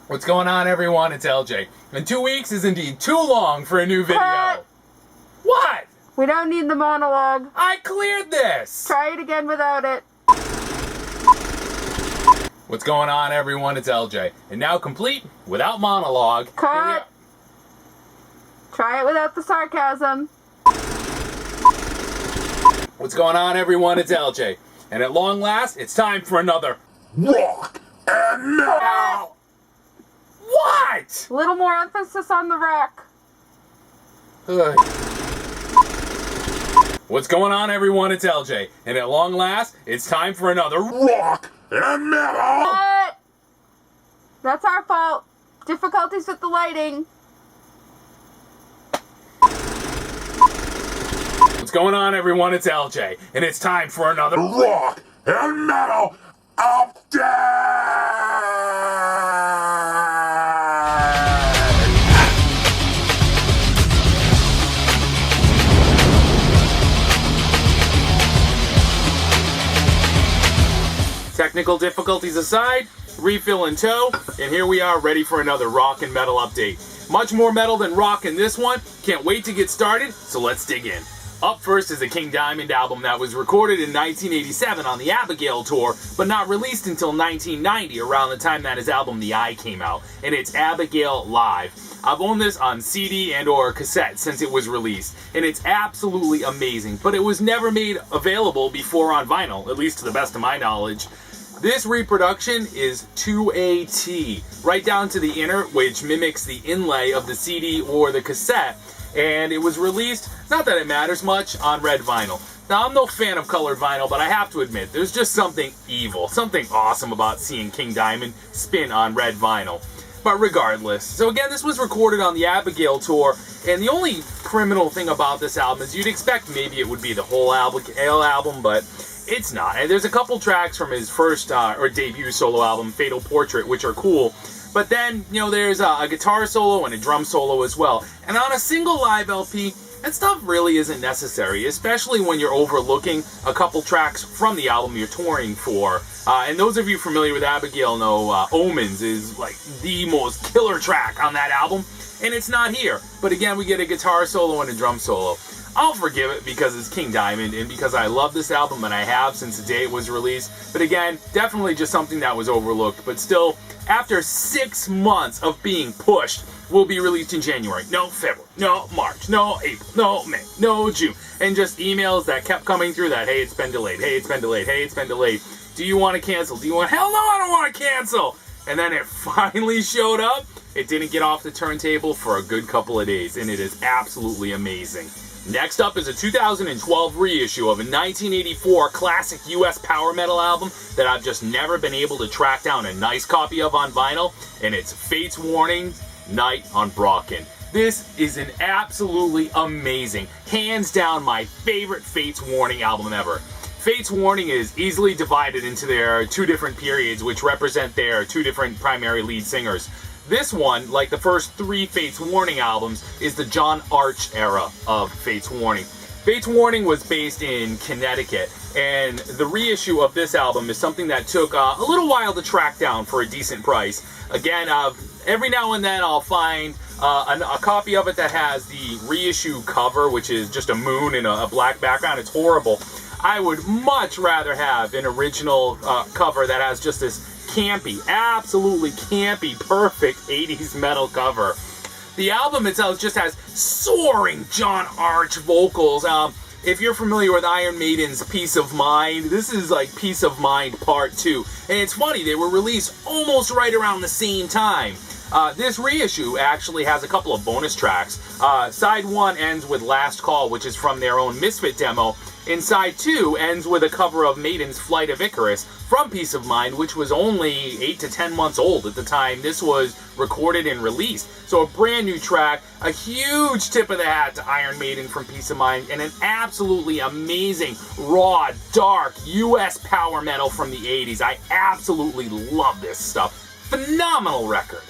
What's going on, everyone? It's LJ. And 2 weeks is indeed too long for a new video. Cut. What? We don't need the monologue. I cleared this. Try it again without it. What's going on, everyone? It's LJ. And now complete without monologue. Cut. Try it without the sarcasm. What's going on, everyone? It's LJ. And at long last, it's time for another rock and metal. What? A little more emphasis on the rock. What's going on, everyone? It's LJ. And at long last, it's time for another rock and metal. Cut. That's our fault. Difficulties with the lighting. What's going on, everyone? It's LJ. And it's time for another rock and metal update. Technical difficulties aside, refill in tow, and here we are ready for another rock and metal update. Much more metal than rock in this one. Can't wait to get started, so let's dig in. Up first is the King Diamond album that was recorded in 1987 on the Abigail tour, but not released until 1990, around the time that his album The Eye came out, and it's Abigail Live. I've owned this on CD and or cassette since it was released, and it's absolutely amazing, but it was never made available before on vinyl, at least to the best of my knowledge. This reproduction is to a T, right down to the inner, which mimics the inlay of the CD or the cassette, and it was released, not that it matters much, on red vinyl. Now, I'm no fan of colored vinyl, but I have to admit, there's just something evil, something awesome about seeing King Diamond spin on red vinyl. But regardless, so again, this was recorded on the Abigail tour, and the only criminal thing about this album is you'd expect maybe it would be the whole Abigail album, but it's not. And there's a couple tracks from his first or debut solo album, Fatal Portrait, which are cool. But then, you know, there's a guitar solo and a drum solo as well. And on a single live LP, that stuff really isn't necessary, especially when you're overlooking a couple tracks from the album you're touring for. And those of you familiar with Abigail know Omens is like the most killer track on that album, and it's not here. But again, we get a guitar solo and a drum solo. I'll forgive it because it's King Diamond and because I love this album and I have since the day it was released. But again, definitely just something that was overlooked. But still, after 6 months of being pushed, will be released in January. No February, no March, no April, no May, no June. And just emails that kept coming through that, hey, it's been delayed, hey, it's been delayed, hey, it's been delayed. Do you want to cancel? Do you want, hell no, I don't want to cancel. And then it finally showed up. It didn't get off the turntable for a good couple of days, and it is absolutely amazing. Next up is a 2012 reissue of a 1984 classic U.S. power metal album that I've just never been able to track down a nice copy of on vinyl, and it's Fate's Warning, Night on Brocken. This is an absolutely amazing, hands down my favorite Fate's Warning album ever. Fate's Warning is easily divided into their two different periods, which represent their two different primary lead singers. This one, like the first three Fate's Warning albums, is the John Arch era of Fate's Warning. Fate's Warning was based in Connecticut, and the reissue of this album is something that took a little while to track down for a decent price. Again, every now and then I'll find a copy of it that has the reissue cover, which is just a moon in a black background. It's horrible. I would much rather have an original cover that has just this campy, absolutely campy, perfect 80s metal cover. The album itself just has soaring John Arch vocals. If you're familiar with Iron Maiden's Peace of Mind, this is like Peace of Mind Part 2. And it's funny, they were released almost right around the same time. This reissue actually has a couple of bonus tracks. Side 1 ends with Last Call, which is from their own Misfit demo, and Side 2 ends with a cover of Maiden's Flight of Icarus from Peace of Mind, which was only 8 to 10 months old at the time this was recorded and released. So a brand new track, a huge tip of the hat to Iron Maiden from Peace of Mind, and an absolutely amazing, raw, dark U.S. power metal from the 80s. I absolutely love this stuff. Phenomenal record.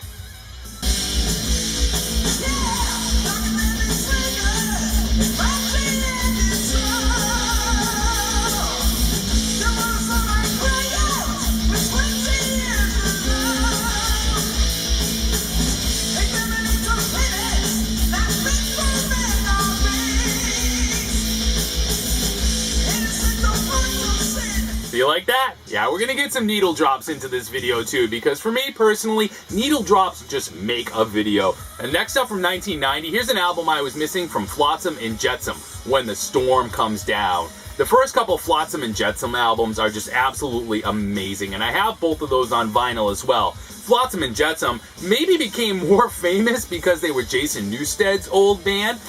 You like that? Yeah, we're gonna get some needle drops into this video too, because for me personally, needle drops just make a video. And next up from 1990, here's an album I was missing from Flotsam and Jetsam, When the Storm Comes Down. The first couple Flotsam and Jetsam albums are just absolutely amazing, and I have both of those on vinyl as well. Flotsam and Jetsam maybe became more famous because they were Jason Newsted's old band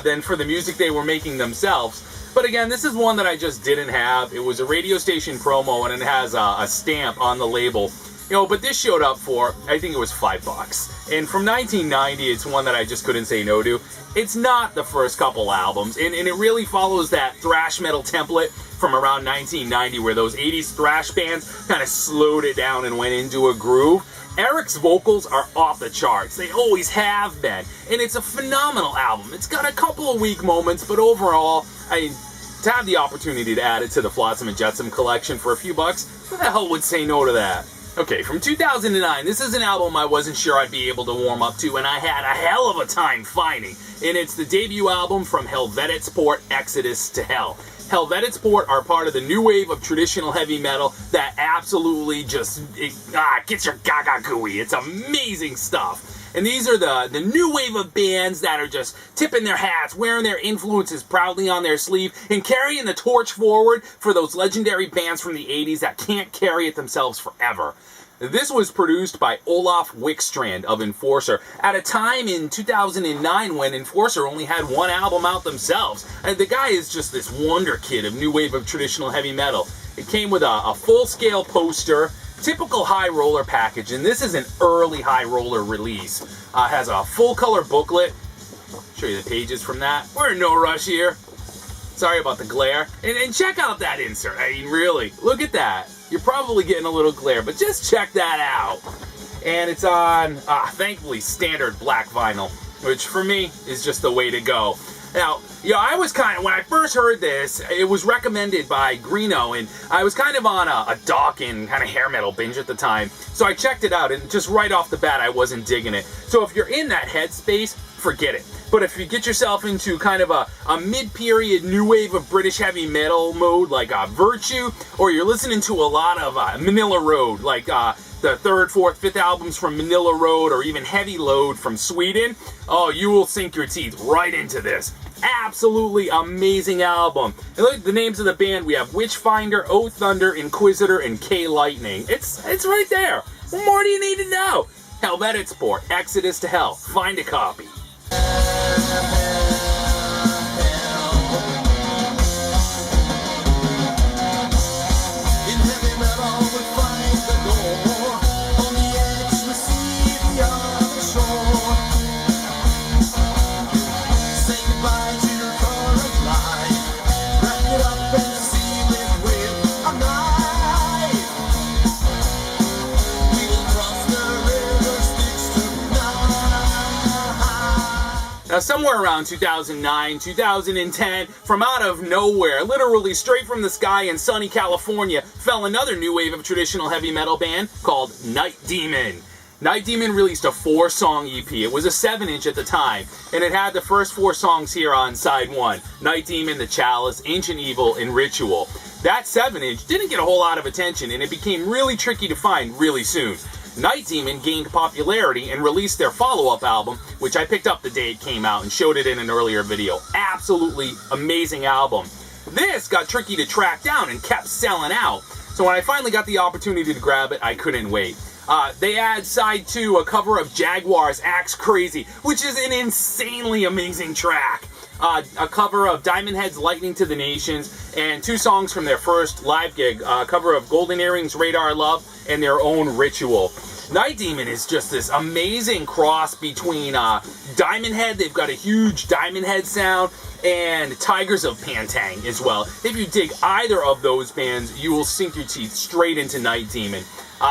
than for the music they were making themselves. But again, this is one that I just didn't have. It was a radio station promo, and it has a stamp on the label. You know, but this showed up for, I think it was $5. And from 1990, it's one that I just couldn't say no to. It's not the first couple albums, and it really follows that thrash metal template from around 1990, where those 80s thrash bands kind of slowed it down and went into a groove. Eric's vocals are off the charts. They always have been. And it's a phenomenal album. It's got a couple of weak moments, but overall, to have the opportunity to add it to the Flotsam and Jetsam collection for a few bucks, who the hell would say no to that? Okay, from 2009, this is an album I wasn't sure I'd be able to warm up to, and I had a hell of a time finding. And it's the debut album from Helvetets Port, Exodus to Hell. Helvetets Port are part of the new wave of traditional heavy metal that absolutely just gets your gaga gooey. It's amazing stuff. And these are the new wave of bands that are just tipping their hats, wearing their influences proudly on their sleeve, and carrying the torch forward for those legendary bands from the 80s that can't carry it themselves forever. This was produced by Olaf Wickstrand of Enforcer at a time in 2009 when Enforcer only had one album out themselves. And the guy is just this wonder kid of new wave of traditional heavy metal. It came with a full-scale poster, typical high roller package, and this is an early high roller release. Has a full-color booklet. Show you the pages from that. We're in no rush here. Sorry about the glare. And check out that insert. I mean, really, look at that. You're probably getting a little glare, but just check that out. And it's on, thankfully, standard black vinyl, which for me is just the way to go. Now, I was when I first heard this, it was recommended by Greeno, and I was kind of on a Dawkins kind of hair metal binge at the time. So I checked it out, and just right off the bat, I wasn't digging it. So if you're in that headspace, forget it. But if you get yourself into kind of a mid-period new wave of British heavy metal mode, like Virtue, or you're listening to a lot of Manila Road, like the third, fourth, fifth albums from Manila Road, or even Heavy Load from Sweden, oh, you will sink your teeth right into this. Absolutely amazing album. And look at the names of the band. We have Witchfinder, O Thunder, Inquisitor, and K Lightning. It's right there. What more do you need to know? Helvetets Port, Exodus to Hell. Find a copy. Now, somewhere around 2009, 2010, from out of nowhere, literally straight from the sky in sunny California, fell another new wave of traditional heavy metal band called Night Demon. Night Demon released a 4-song EP. It was a 7-inch at the time, and it had the first 4 songs here on side 1. Night Demon, The Chalice, Ancient Evil, and Ritual. That 7-inch didn't get a whole lot of attention, and it became really tricky to find really soon. Night Demon gained popularity and released their follow-up album, which I picked up the day it came out and showed it in an earlier video. Absolutely amazing album. This got tricky to track down and kept selling out. So when I finally got the opportunity to grab it, I couldn't wait. They add side 2, a cover of Jaguar's Axe Crazy, which is an insanely amazing track. A cover of Diamond Head's Lightning to the Nations, and 2 songs from their first live gig, a cover of Golden Earrings' Radar Love, and their own Ritual. Night Demon is just this amazing cross between Diamond Head, they've got a huge Diamond Head sound, and Tigers of Pantang as well. If you dig either of those bands, you will sink your teeth straight into Night Demon.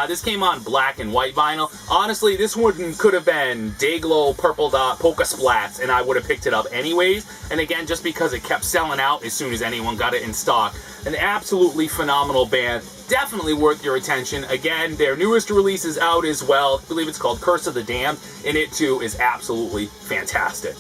This came on black and white vinyl. Honestly, this one could have been Dayglow, Purple Dot, Polka Splats, and I would have picked it up anyways. And again, just because it kept selling out as soon as anyone got it in stock. An absolutely phenomenal band. Definitely worth your attention. Again, their newest release is out as well. I believe it's called Curse of the Damned, and it too is absolutely fantastic.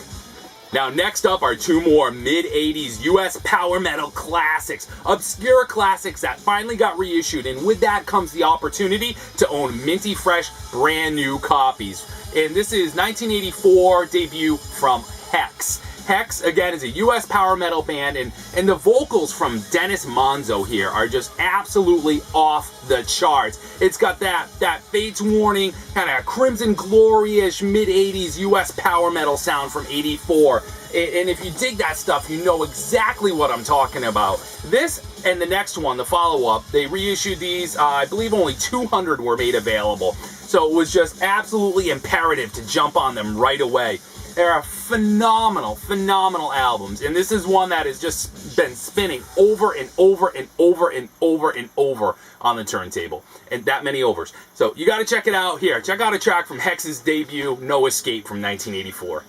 Now next up are two more mid-80s US power metal classics, obscure classics that finally got reissued, and with that comes the opportunity to own minty fresh, brand new copies. And this is 1984 debut from Hexx. Hexx, again, is a US power metal band, and the vocals from Dennis Monzo here are just absolutely off the charts. It's got that Fates Warning, kind of Crimson Glory-ish mid-80s US power metal sound from 84. And if you dig that stuff, you know exactly what I'm talking about. This and the next one, the follow-up, they reissued these, I believe only 200 were made available. So it was just absolutely imperative to jump on them right away. They're phenomenal, phenomenal albums, and this is one that has just been spinning over and over and over and over and over on the turntable, and that many overs. So you got to check it out here. Check out a track from Hexx's debut, No Escape from 1984.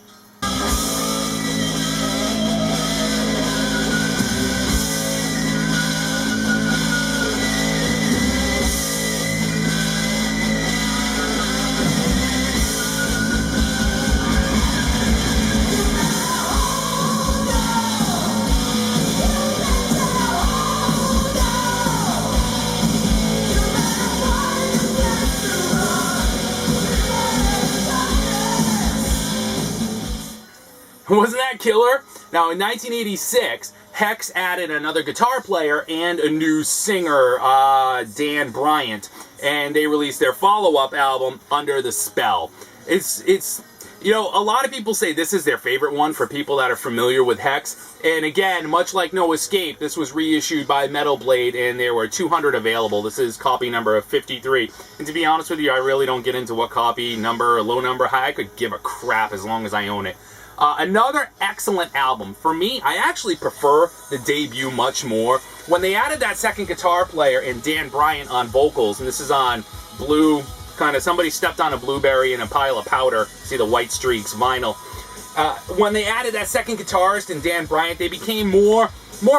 Wasn't that killer? Now, in 1986, Hexx added another guitar player and a new singer, Dan Bryant, and they released their follow-up album, Under the Spell. It's you know, a lot of people say this is their favorite one for people that are familiar with Hexx. And again, much like No Escape, this was reissued by Metal Blade, and there were 200 available. This is copy number 53. And to be honest with you, I really don't get into what copy number or low number high. I could give a crap as long as I own it. Another excellent album. For me, I actually prefer the debut much more. When they added that second guitar player and Dan Bryant on vocals, and this is on blue, kind of somebody stepped on a blueberry in a pile of powder, see the white streaks, vinyl. When they added that second guitarist and Dan Bryant, they became more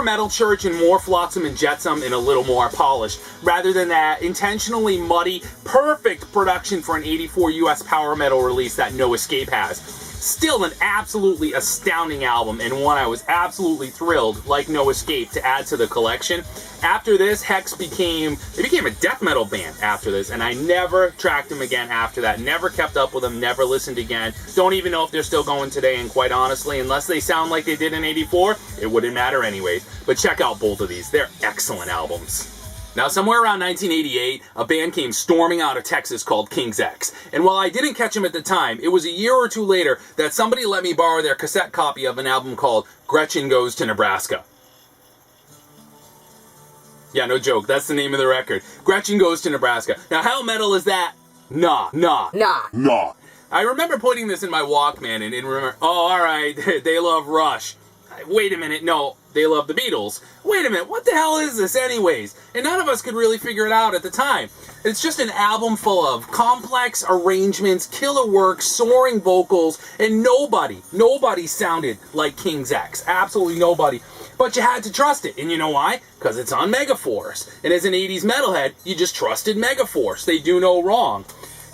Metal Church and more Flotsam and Jetsam and a little more polished, rather than that intentionally muddy, perfect production for an 84 US power metal release that No Escape has. Still an absolutely astounding album, and one I was absolutely thrilled, like No Escape, to add to the collection. After this, Hexx became a death metal band after this, and I never tracked them again after that. Never kept up with them, never listened again. Don't even know if they're still going today, and quite honestly, unless they sound like they did in 84, it wouldn't matter anyways. But check out both of these. They're excellent albums. Now, somewhere around 1988, a band came storming out of Texas called Hexx. And while I didn't catch them at the time, it was a year or two later that somebody let me borrow their cassette copy of an album called Gretchen Goes to Nebraska. Yeah, no joke, that's the name of the record. Gretchen Goes to Nebraska. Now, how metal is that? Nah. I remember putting this in my Walkman and remember, oh, alright, they love Rush. Wait a minute, no, they love the Beatles. Wait a minute, what the hell is this anyways? And none of us could really figure it out at the time. It's just an album full of complex arrangements, killer work, soaring vocals, and nobody sounded like Hexx. Absolutely nobody. But you had to trust it, and you know why? Because it's on Megaforce. And as an 80s metalhead, you just trusted Megaforce. They do no wrong.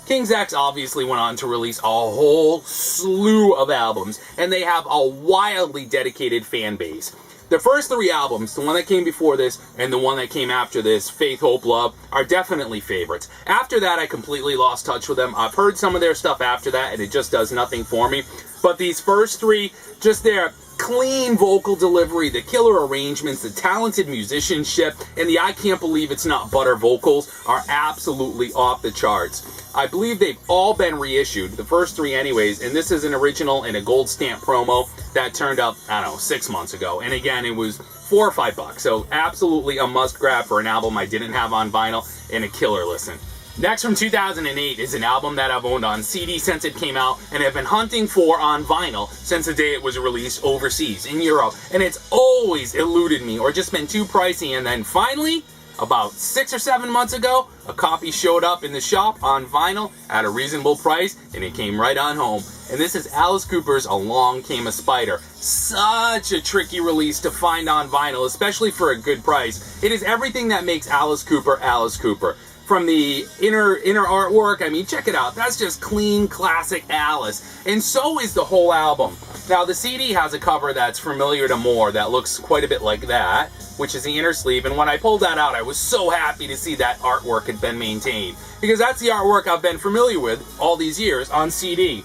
Hexx obviously went on to release a whole slew of albums, and they have a wildly dedicated fan base. The first three albums, the one that came before this and the one that came after this, Faith, Hope, Love, are definitely favorites. After that, I completely lost touch with them. I've heard some of their stuff after that, and it just does nothing for me. But these first three, just their clean vocal delivery, the killer arrangements, the talented musicianship, and the I can't believe it's not butter vocals are absolutely off the charts. I believe they've all been reissued, the first three anyways, and this is an original and a gold stamp promo that turned up, I don't know, 6 months ago. And again, it was $4 or $5, so absolutely a must grab for an album I didn't have on vinyl and a killer listen. Next, from 2008, is an album that I've owned on CD since it came out and have been hunting for on vinyl since the day it was released overseas in Europe, and it's always eluded me or just been too pricey. And then finally, about 6 or 7 months ago, a copy showed up in the shop on vinyl at a reasonable price, and it came right on home. And this is Alice Cooper's Along Came a Spider. Such a tricky release to find on vinyl, especially for a good price. It is everything that makes Alice Cooper Alice Cooper. from the inner artwork. I mean, check it out. That's just clean, classic Alice. And so is the whole album. Now, the CD has a cover that's familiar to more that looks quite a bit like that, which is the inner sleeve. And when I pulled that out, I was so happy to see that artwork had been maintained, because that's the artwork I've been familiar with all these years on CD.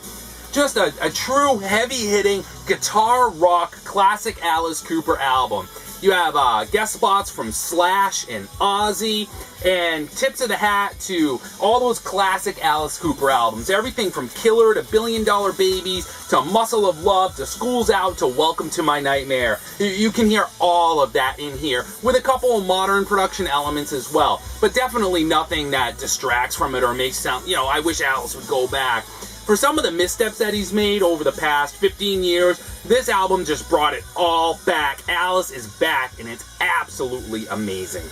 Just a true heavy-hitting guitar rock classic Alice Cooper album. You have guest spots from Slash and Ozzy, and tips of the hat to all those classic Alice Cooper albums. Everything from Killer to Billion Dollar Babies to Muscle of Love to School's Out to Welcome to My Nightmare. You can hear all of that in here, with a couple of modern production elements as well. But definitely nothing that distracts from it or makes sound, you know, I wish Alice would go back. For some of the missteps that he's made over the past 15 years, this album just brought it all back. Alice is back, and it's absolutely amazing.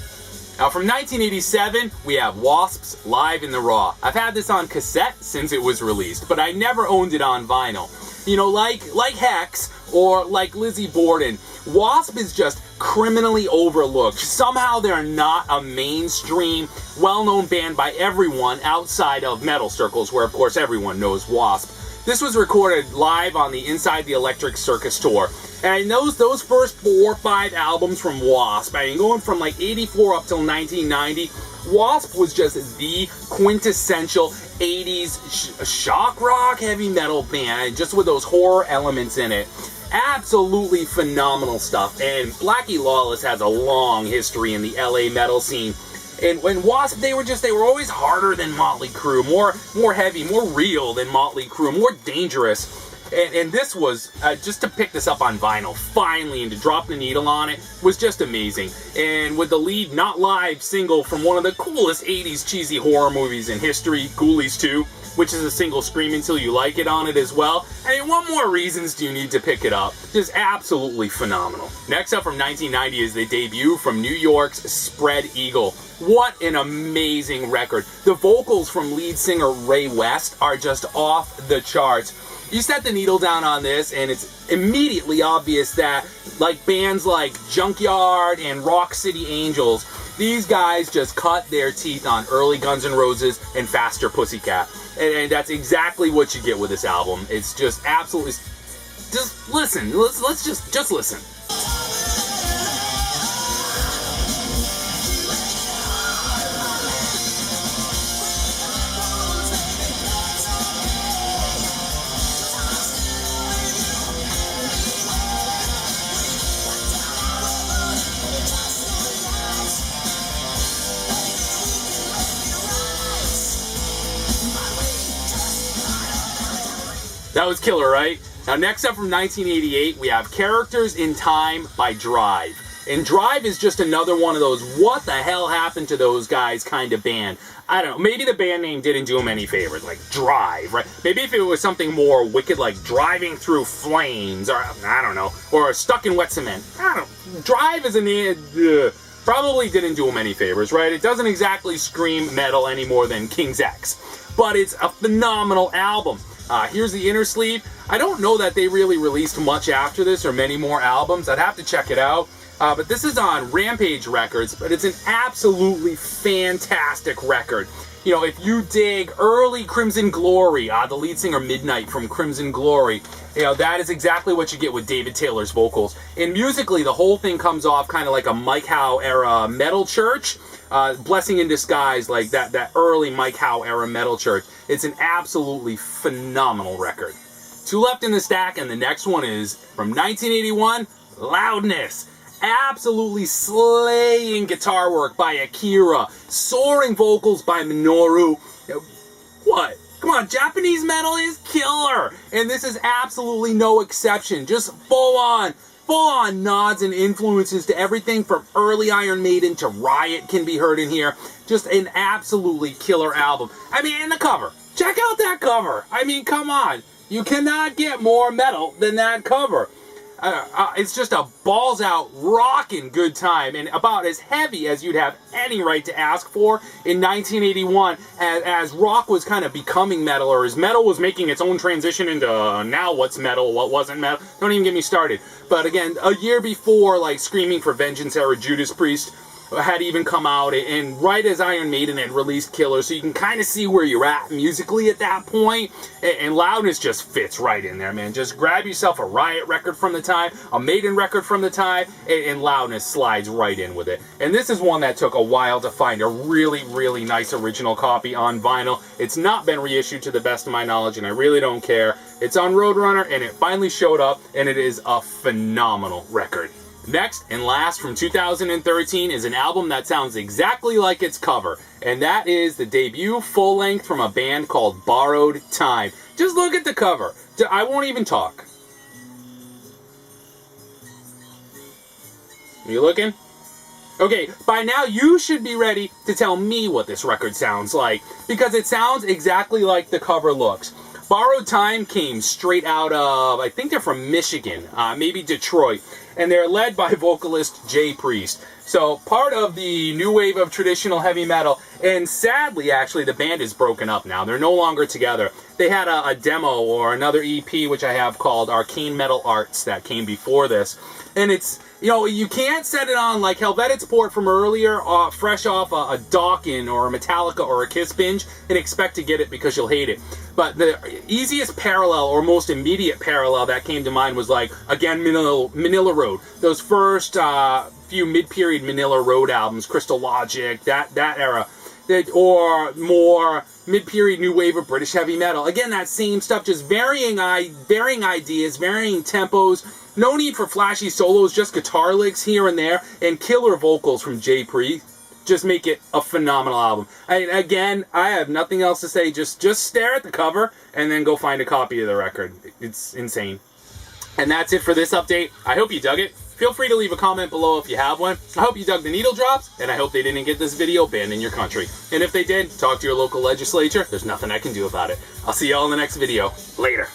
Now, from 1987, we have W.A.S.P's Live in the Raw. I've had this on cassette since it was released, but I never owned it on vinyl. You know, like Hexx or like Lizzie Borden, W.A.S.P is just criminally overlooked. Somehow they're not a mainstream, well-known band by everyone outside of metal circles, where of course everyone knows W.A.S.P. This was recorded live on the Inside the Electric Circus tour. And those first 4 or 5 albums from W.A.S.P, I mean, going from like 84 up till 1990, W.A.S.P was just the quintessential 80s shock rock heavy metal band, just with those horror elements in it. Absolutely phenomenal stuff. And Blackie Lawless has a long history in the LA metal scene. And when W.A.S.P, they were always harder than Motley Crue, more heavy, more real than Motley Crue, more dangerous. And this was, just to pick this up on vinyl, finally, and to drop the needle on it, was just amazing. And with the lead Not Live single from one of the coolest 80s cheesy horror movies in history, Ghoulies 2, which is a single Scream Until You Like It on it as well. I mean, what more reasons do you need to pick it up? Just absolutely phenomenal. Next up from 1990 is the debut from New York's Spread Eagle. What an amazing record. The vocals from lead singer Ray West are just off the charts. You set the needle down on this, and it's immediately obvious that, like bands like Junkyard and Rock City Angels, these guys just cut their teeth on early Guns N' Roses and Faster Pussycat. And that's exactly what you get with this album. It's just absolutely... Just listen. Let's just listen. That was killer, right? Now, next up from 1988, we have Characters in Time by Drive. And Drive is just another one of those, what the hell happened to those guys kind of band. I don't know, maybe the band name didn't do them any favors, like Drive, right? Maybe if it was something more wicked, like Driving Through Flames, or I don't know, or Stuck in Wet Cement. I don't know. Drive is probably didn't do them any favors, right? It doesn't exactly scream metal any more than King's X, but it's a phenomenal album. Here's the inner sleeve. I don't know that they really released much after this or many more albums. I'd have to check it out. But this is on Rampage Records, but it's an absolutely fantastic record. You know, if you dig early Crimson Glory, the lead singer Midnight from Crimson Glory, you know, that is exactly what you get with David Taylor's vocals. And musically, the whole thing comes off kind of like a Mike Howe era metal church. Blessing in Disguise, like that early Mike Howe era metal church. It's an absolutely phenomenal record. 2 left in the stack, and the next one is from 1981, Loudness. Absolutely slaying guitar work by Akira, soaring vocals by Minoru. What? Come on, Japanese metal is killer, and this is absolutely no exception. Just full-on nods and influences to everything from early Iron Maiden to Riot can be heard in here. Just an absolutely killer album. I mean, and the cover. Check out that cover. I mean, come on. You cannot get more metal than that cover. It's just a balls-out, rockin' good time, and about as heavy as you'd have any right to ask for in 1981, as rock was kind of becoming metal, or as metal was making its own transition into now what's metal, what wasn't metal. Don't even get me started. But again, a year before, like, Screaming for Vengeance era Judas Priest, had even come out, and right as Iron Maiden had released Killer, so you can kind of see where you're at musically at that point, and Loudness just fits right in there, man. Just grab yourself a Riot record from the time, a Maiden record from the time, and Loudness slides right in with it. And this is one that took a while to find a really, really nice original copy on vinyl. It's not been reissued to the best of my knowledge, and I really don't care. It's on Roadrunner, and it finally showed up, and it is a phenomenal record. Next and last from 2013 is an album that sounds exactly like its cover, and that is the debut full-length from a band called Borrowed Time. Just look at the cover. I won't even talk. You looking? Okay, by now you should be ready to tell me what this record sounds like, because it sounds exactly like the cover looks. Borrowed Time came straight out of, I think they're from Michigan, maybe Detroit, and they're led by vocalist Jay Priest. So part of the new wave of traditional heavy metal, and sadly actually the band is broken up now. They're no longer together. They had a demo or another EP which I have called Arcane Metal Arts that came before this, and it's, you know, you can't set it on like Helvetets Port from earlier, fresh off a Dawkins or a Metallica or a Kiss binge, and expect to get it because you'll hate it. But the easiest parallel or most immediate parallel that came to mind was like, again, Manila Road. Those first few mid-period Manila Road albums, Crystal Logic, that era. Or more mid-period new wave of British heavy metal. Again, that same stuff, just varying ideas, varying tempos. No need for flashy solos, just guitar licks here and there, and killer vocals from Jay Priest. Just make it a phenomenal album. Again, I have nothing else to say. Just stare at the cover and then go find a copy of the record. It's insane. And that's it for this update. I hope you dug it. Feel free to leave a comment below if you have one. I hope you dug the needle drops, and I hope they didn't get this video banned in your country. And if they did, talk to your local legislature. There's nothing I can do about it. I'll see y'all in the next video. Later.